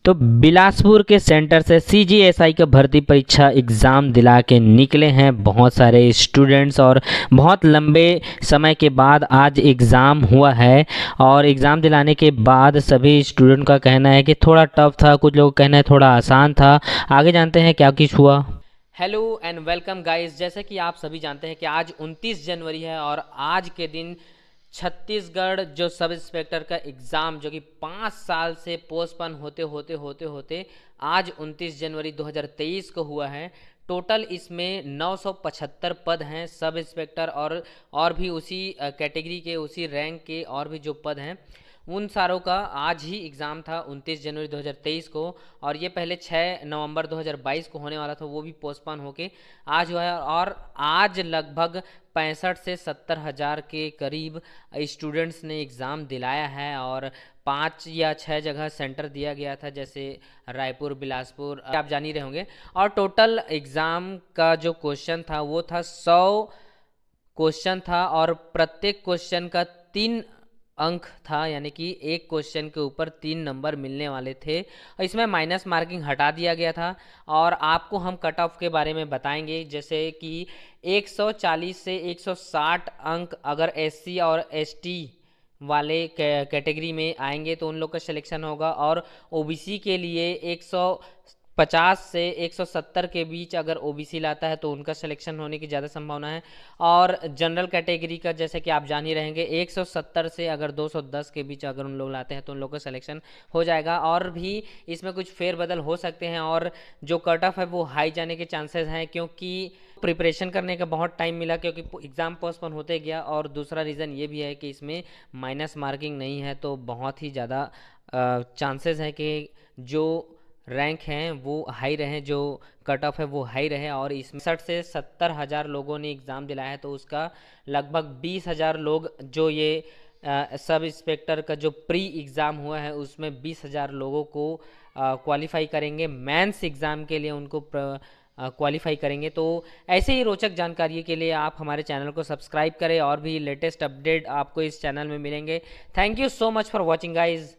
तो बिलासपुर के सेंटर से सीजीएसआई का भर्ती परीक्षा एग्ज़ाम दिला के निकले हैं बहुत सारे स्टूडेंट्स और बहुत लंबे समय के बाद आज एग्ज़ाम हुआ है। और एग्ज़ाम दिलाने के बाद सभी स्टूडेंट का कहना है कि थोड़ा टफ था, कुछ लोग कहना है थोड़ा आसान था। आगे जानते हैं क्या कुछ हुआ। हेलो एंड वेलकम गाइस, जैसे कि आप सभी जानते हैं कि आज 29 जनवरी है और आज के दिन छत्तीसगढ़ जो सब इंस्पेक्टर का एग्ज़ाम जो कि 5 साल से पोस्टपोन होते आज 29 जनवरी 2023 को हुआ है। टोटल इसमें 975 पद हैं सब इंस्पेक्टर और भी उसी कैटेगरी के उसी रैंक के और भी जो पद हैं उन सारों का आज ही एग्ज़ाम था 29 जनवरी 2023 को। और ये पहले 6 नवंबर 2022 को होने वाला था, वो भी पोस्टपोन होके आज हुआ है। और आज लगभग 65 से 70 हज़ार के करीब स्टूडेंट्स ने एग्ज़ाम दिलाया है और 5 या 6 जगह सेंटर दिया गया था, जैसे रायपुर, बिलासपुर, आप जान ही रहे होंगे। और टोटल एग्ज़ाम का जो क्वेश्चन था वो था 100 क्वेश्चन था और प्रत्येक क्वेश्चन का 3 अंक था, यानी कि एक क्वेश्चन के ऊपर 3 नंबर मिलने वाले थे। इसमें माइनस मार्किंग हटा दिया गया था। और आपको हम कट ऑफ के बारे में बताएंगे, जैसे कि 140 से 160 अंक अगर एससी और एसटी वाले कैटेगरी में आएंगे तो उन लोग का सिलेक्शन होगा। और ओबीसी के लिए 150 से 170 के बीच अगर ओबीसी लाता है तो उनका सिलेक्शन होने की ज़्यादा संभावना है। और जनरल कैटेगरी का जैसे कि आप जान ही रहेंगे 170 से अगर 210 के बीच अगर उन लोग लाते हैं तो उन लोग का सिलेक्शन हो जाएगा। और भी इसमें कुछ फेरबदल हो सकते हैं और जो कट ऑफ है वो हाई जाने के चांसेस हैं, क्योंकि प्रिपरेशन करने का बहुत टाइम मिला, क्योंकि एग्ज़ाम पोस्टपोन होते गया। और दूसरा रीज़न ये भी है कि इसमें माइनस मार्किंग नहीं है, तो बहुत ही ज़्यादा चांसेस हैं कि जो रैंक हैं वो हाई रहे, जो कट ऑफ है वो हाई रहे। और इसमें 60 से 70 हज़ार लोगों ने एग्ज़ाम दिलाया है, तो उसका लगभग 20 हज़ार लोग जो ये सब इंस्पेक्टर का जो प्री एग्ज़ाम हुआ है उसमें 20 हज़ार लोगों को क्वालिफाई करेंगे, मेंस एग्ज़ाम के लिए उनको क्वालिफाई करेंगे। तो ऐसे ही रोचक जानकारी के लिए आप हमारे चैनल को सब्सक्राइब करें और भी लेटेस्ट अपडेट आपको इस चैनल में मिलेंगे। Thank you so much for watching guys.